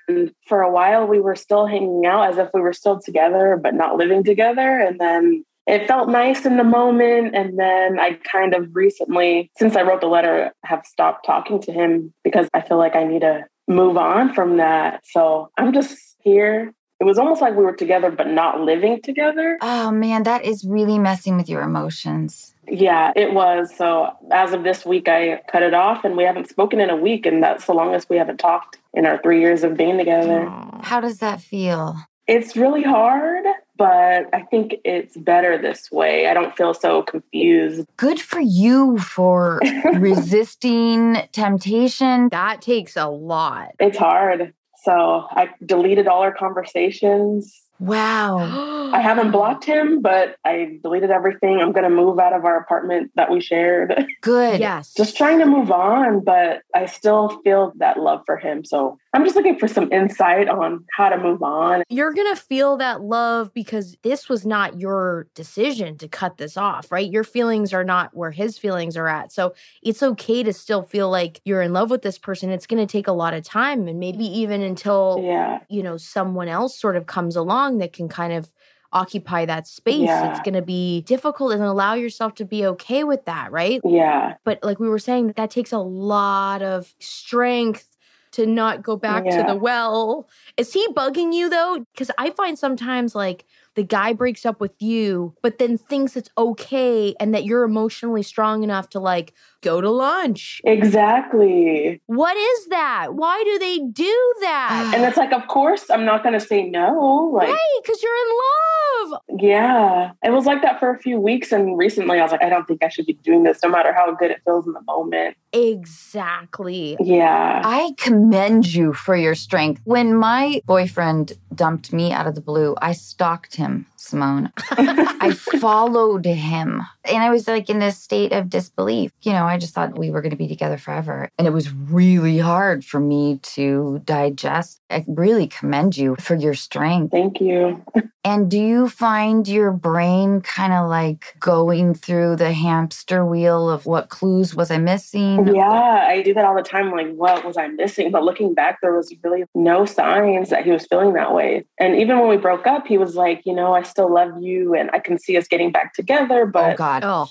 for a while we were still hanging out as if we were still together, but not living together. And then it felt nice in the moment. And then I kind of recently, since I wrote the letter, have stopped talking to him because I feel like I need to move on from that. So I'm just here. It was almost like we were together, but not living together.
Oh, man, that is really messing with your emotions.
Yeah, it was. So as of this week, I cut it off and we haven't spoken in a week. And that's the longest we haven't talked in our 3 years of being together.
How does that feel?
It's really hard, but I think it's better this way. I don't feel so confused.
Good for you for resisting temptation.
That takes a lot.
It's hard. So I deleted all our conversations.
Wow.
I haven't blocked him, but I deleted everything. I'm going to move out of our apartment that we shared.
Good.
Yes.
Just trying to move on, but I still feel that love for him. So I'm just looking for some insight on how to move on.
You're going to feel that love because this was not your decision to cut this off, right? Your feelings are not where his feelings are at. So it's okay to still feel like you're in love with this person. It's going to take a lot of time, and maybe even until, someone else sort of comes along that can kind of occupy that space.
Yeah.
It's going to be difficult, and allow yourself to be okay with that, right?
Yeah.
But like we were saying, that takes a lot of strength to not go back to the well. Is he bugging you though? Because I find sometimes like the guy breaks up with you, but then thinks it's okay and that you're emotionally strong enough to like go to lunch.
Exactly.
What is that? Why do they do that?
And it's like, of course, I'm not going to say no. Like,
right, because you're in love.
Yeah. It was like that for a few weeks. And recently I was like, I don't think I should be doing this, no matter how good it feels in the moment.
Exactly.
Yeah.
I commend you for your strength. When my boyfriend dumped me out of the blue, I stalked him, Simone. I followed him. And I was like in this state of disbelief. I just thought we were going to be together forever. And it was really hard for me to digest. I really commend you for your strength.
Thank you.
And do you find your brain kind of like going through the hamster wheel of what clues was I missing?
Yeah, I do that all the time. Like, what was I missing? But looking back, there was really no signs that he was feeling that way. And even when we broke up, he was like, I still love you and I can see us getting back together. But
oh, God.
Oh.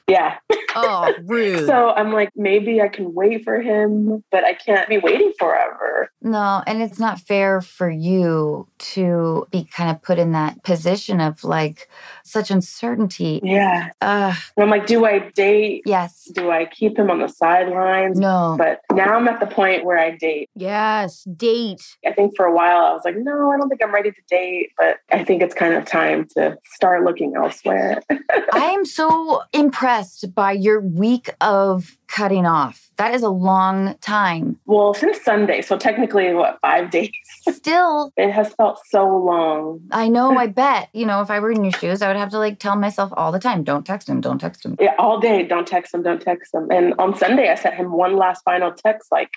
Yeah.
Oh, rude.
So I'm like, maybe I can wait for him, but I can't be waiting forever.
No, and it's not fair for you to be kind of put in that position of like such uncertainty.
Yeah. And I'm like, do I date?
Yes.
Do I keep him on the sidelines?
No.
But now I'm at the point where I date.
Yes, date.
I think for a while I was like, no, I don't think I'm ready to date. But I think it's kind of time to start looking elsewhere.
I am so impressed by your week of cutting off. That is a long time.
Well, since Sunday, so technically, 5 days?
Still.
It has felt so long.
I know, I bet. If I were in your shoes, I would have to like tell myself all the time, don't text him, don't text him.
Yeah, all day, don't text him, don't text him. And on Sunday, I sent him one last final text, like,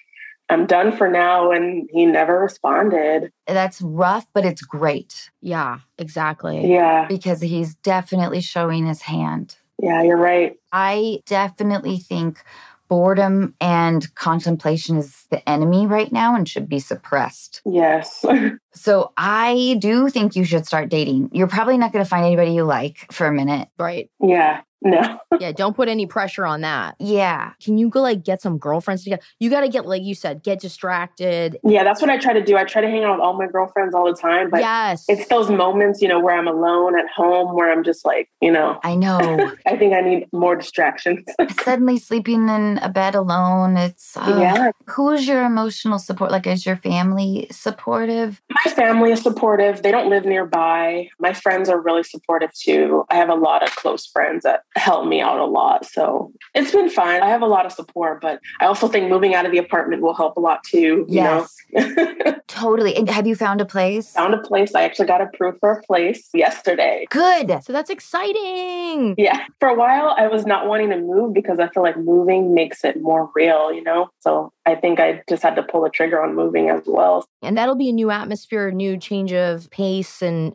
I'm done for now. And he never responded.
That's rough, but it's great.
Yeah, exactly.
Yeah.
Because he's definitely showing his hand.
Yeah, you're right.
I definitely think boredom and contemplation is the enemy right now and should be suppressed.
Yes.
So I do think you should start dating. You're probably not going to find anybody you like for a minute.
Right.
Yeah. No.
Yeah, don't put any pressure on that.
Yeah.
Can you go like get some girlfriends together? You got to get, like you said, get distracted.
Yeah, that's what I try to do. I try to hang out with all my girlfriends all the time. But
yes.
it's those moments, where I'm alone at home, where I'm just like,
I know.
I think I need more distractions.
Suddenly sleeping in a bed alone. It's,
Yeah.
Who's your emotional support? Like, is your family supportive?
My family is supportive. They don't live nearby. My friends are really supportive too. I have a lot of close friends that help me out a lot. So it's been fine. I have a lot of support, but I also think moving out of the apartment will help a lot too.
Yes. Totally. And have you found a place?
Found a place. I actually got approved for a place yesterday.
Good.
So that's exciting.
Yeah. For a while, I was not wanting to move because I feel like moving makes it more real, So I think I just had to pull the trigger on moving as well.
And that'll be a new atmosphere, a new change of pace. And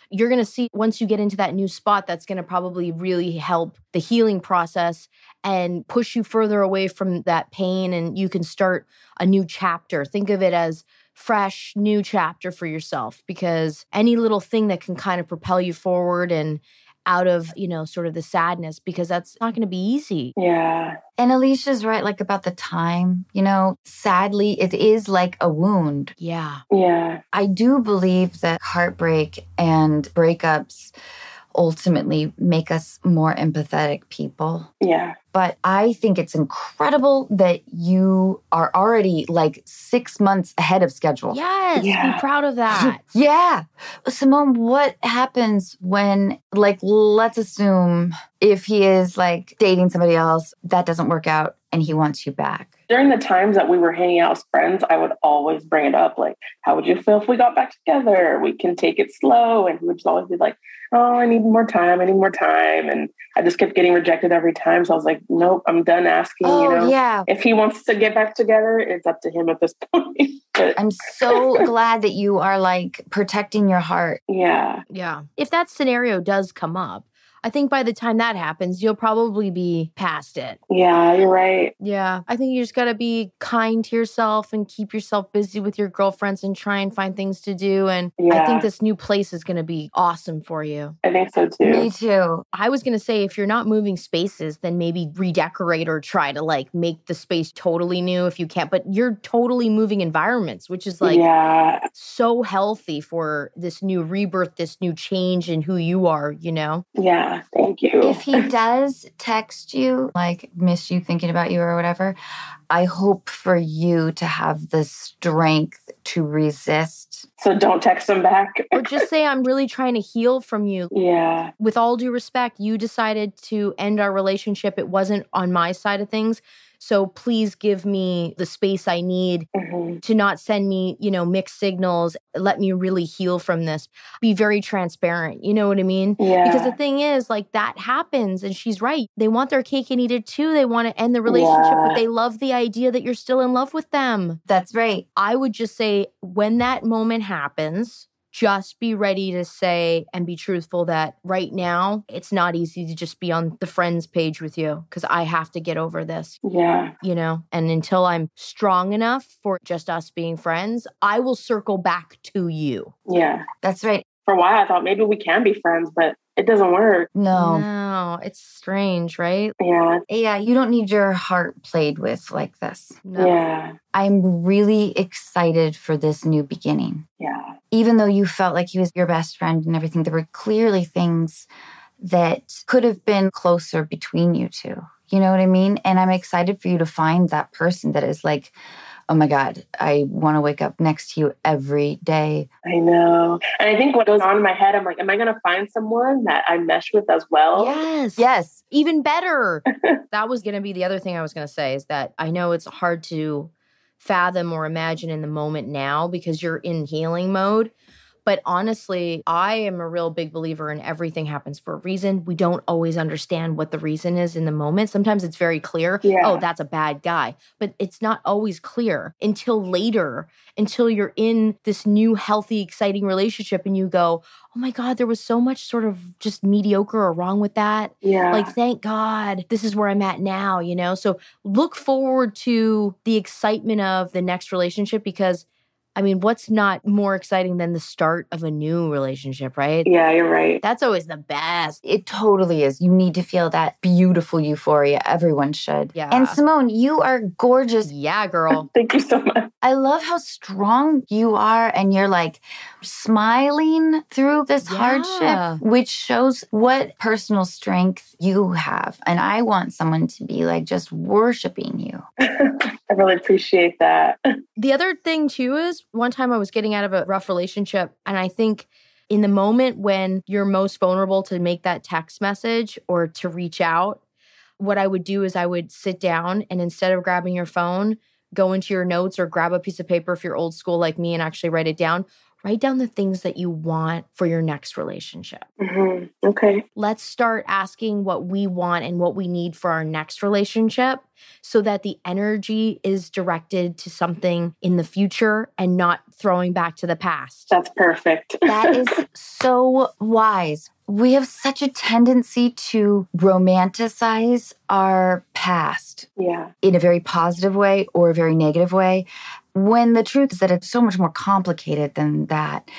you're going to see once you get into that new spot, that's going to probably really help the healing process and push you further away from that pain. And you can start a new chapter. Think of it as fresh, new chapter for yourself, because any little thing that can kind of propel you forward and out of, sort of the sadness, because that's not going to be easy.
Yeah.
And Alicia's right, like about the time, sadly, it is like a wound.
Yeah.
Yeah.
I do believe that heartbreak and breakups ultimately make us more empathetic people.
Yeah.
But I think it's incredible that you are already like 6 months ahead of schedule.
Yes.
Yeah.
Be proud of that.
Yeah. Simone, what happens when, let's assume if he is dating somebody else, that doesn't work out and he wants you back?
During the times that we were hanging out as friends, I would always bring it up. Like, how would you feel if we got back together? We can take it slow. And he would just always be like, oh, I need more time. And I just kept getting rejected every time. So I was like, nope, I'm done asking.
Yeah.
If he wants to get back together, it's up to him at this point. But
I'm so glad that you are protecting your heart.
yeah.
Yeah. If that scenario does come up, I think by the time that happens, you'll probably be past it.
Yeah, you're right.
Yeah. I think you just got to be kind to yourself and keep yourself busy with your girlfriends and try and find things to do. And I think this new place is going to be awesome for you.
I think so too.
Me too.
I was going to say, if you're not moving spaces, then maybe redecorate or try to make the space totally new if you can't. But you're totally moving environments, which is so healthy for this new rebirth, this new change in who you are,
Yeah. Thank you.
If he does text you, miss you, thinking about you or whatever, I hope for you to have the strength to resist.
So don't text him back.
Or just say, I'm really trying to heal from you.
Yeah.
With all due respect, you decided to end our relationship. It wasn't on my side of things. So please give me the space I need to not send me, mixed signals. Let me really heal from this. Be very transparent. You know what I mean?
Yeah.
Because the thing is, that happens. And she's right. They want their cake and eat it too. They want to end the relationship, but they love the idea that you're still in love with them.
That's right.
I would just say, when that moment happens, just be ready to say and be truthful that right now, it's not easy to just be on the friends page with you because I have to get over this.
Yeah.
And until I'm strong enough for just us being friends, I will circle back to you.
Yeah.
That's right.
For a while, I thought maybe we can be friends, but it doesn't work.
No,
it's strange, right?
Yeah.
Yeah, you don't need your heart played with like this.
No.
Yeah.
I'm really excited for this new beginning.
Yeah.
Even though you felt like he was your best friend and everything, there were clearly things that could have been closer between you two. You know what I mean? And I'm excited for you to find that person that is oh my God, I want to wake up next to you every day.
I know. And I think what goes on in my head, I'm like, am I going to find someone that I mesh with as well?
Yes. Even better. That was going to be the other thing I was going to say, is that I know it's hard to fathom or imagine in the moment now because you're in healing mode. But honestly, I am a real big believer in everything happens for a reason. We don't always understand what the reason is in the moment. Sometimes it's very clear.
Yeah.
Oh, that's a bad guy. But it's not always clear until later, until you're in this new, healthy, exciting relationship and you go, oh my God, there was so much sort of just mediocre or wrong with that.
Yeah.
Thank God, this is where I'm at now, So look forward to the excitement of the next relationship because I mean, what's not more exciting than the start of a new relationship, right?
Yeah, you're right.
That's always the best.
It totally is. You need to feel that beautiful euphoria. Everyone should.
Yeah.
And Simone, you are gorgeous.
Yeah, girl.
Thank you so much.
I love how strong you are and you're like smiling through this hardship, which shows what personal strength you have. And I want someone to be like just worshiping you.
I really appreciate that.
The other thing too is one time I was getting out of a rough relationship, and I think in the moment when you're most vulnerable to make that text message or to reach out, what I would do is I would sit down and instead of grabbing your phone, go into your notes or grab a piece of paper if you're old school like me and actually write it down. Write down the things that you want for your next relationship.
Mm-hmm. Okay.
Let's start asking what we want and what we need for our next relationship so that the energy is directed to something in the future and not throwing back to the past.
That's perfect.
That is so wise. We have such a tendency to romanticize our past in a very positive way or a very negative way, when the truth is that it's so much more complicated than that.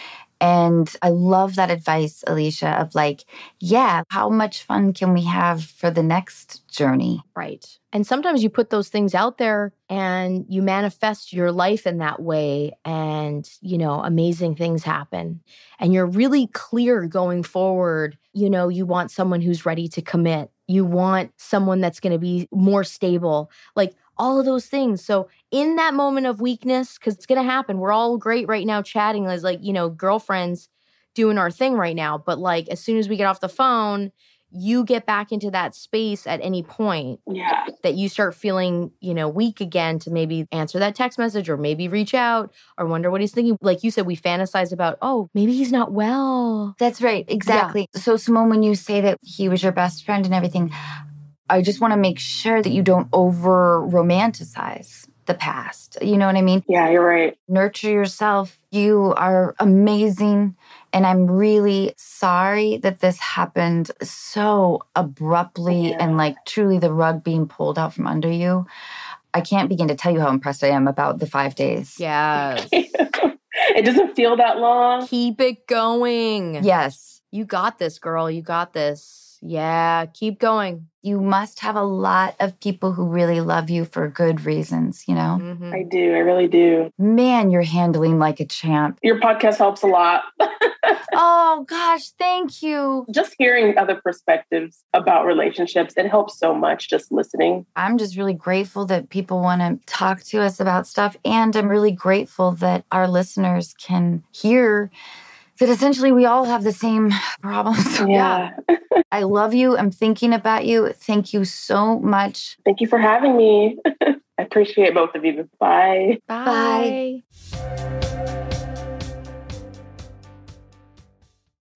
And I love that advice, Elisha, of like, yeah, how much fun can we have for the next journey?
Right. And sometimes you put those things out there and you manifest your life in that way and, you know, amazing things happen. And you're really clear going forward. You know, you want someone who's ready to commit. You want someone that's going to be more stable. Like, all of those things. So in that moment of weakness, because it's going to happen, we're all great right now chatting as like, you know, girlfriends doing our thing right now. But like, as soon as we get off the phone, you get back into that space at any point that you start feeling, you know, weak again to maybe answer that text message or maybe reach out or wonder what he's thinking. Like you said, we fantasize about, oh, maybe he's not well.
That's right. Exactly. Yeah. So Simone, when you say that he was your best friend and everything, I just want to make sure that you don't over-romanticize the past. You know what I mean?
Yeah, you're right.
Nurture yourself. You are amazing. And I'm really sorry that this happened so abruptly and like truly the rug being pulled out from under you. I can't begin to tell you how impressed I am about the 5 days.
Yes.
It doesn't feel that long.
Keep it going.
Yes.
You got this, girl. You got this. Yeah, keep going.
You must have a lot of people who really love you for good reasons, you know?
Mm-hmm.
I do. I really do.
Man, you're handling like a champ.
Your podcast helps a lot.
Oh, gosh, thank you.
Just hearing other perspectives about relationships, it helps so much just listening.
I'm just really grateful that people want to talk to us about stuff. And I'm really grateful that our listeners can hear that essentially we all have the same problems.
Yeah.
I love you. I'm thinking about you. Thank you so much.
Thank you for having me. I appreciate both of you. Bye.
Bye.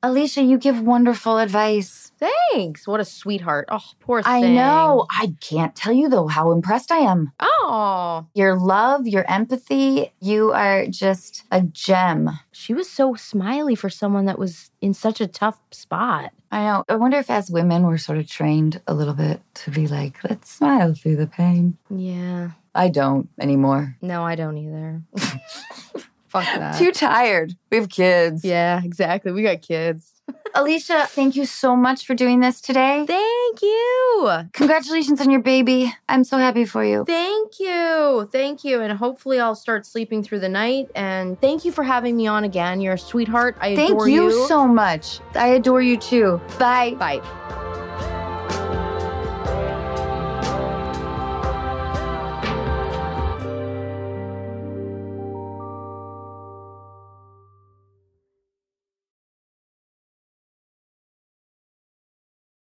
Elisha, you give wonderful advice.
Thanks. What a sweetheart. Oh, poor thing.
I know. I can't tell you, though, how impressed I am.
Oh.
Your love, your empathy, you are just a gem.
She was so smiley for someone that was in such a tough spot.
I know. I wonder if as women, we're sort of trained a little bit to be like, let's smile through the pain.
Yeah.
I don't anymore.
No, I don't either. Fuck that.
Too tired. We have kids.
Yeah, exactly. We got kids.
Elisha, thank you so much for doing this today.
Thank you.
Congratulations on your baby. I'm so happy for you.
Thank you. Thank you. And hopefully I'll start sleeping through the night. And thank you for having me on again. You're a sweetheart. I adore you.
Thank you so much. I adore you too. Bye.
Bye.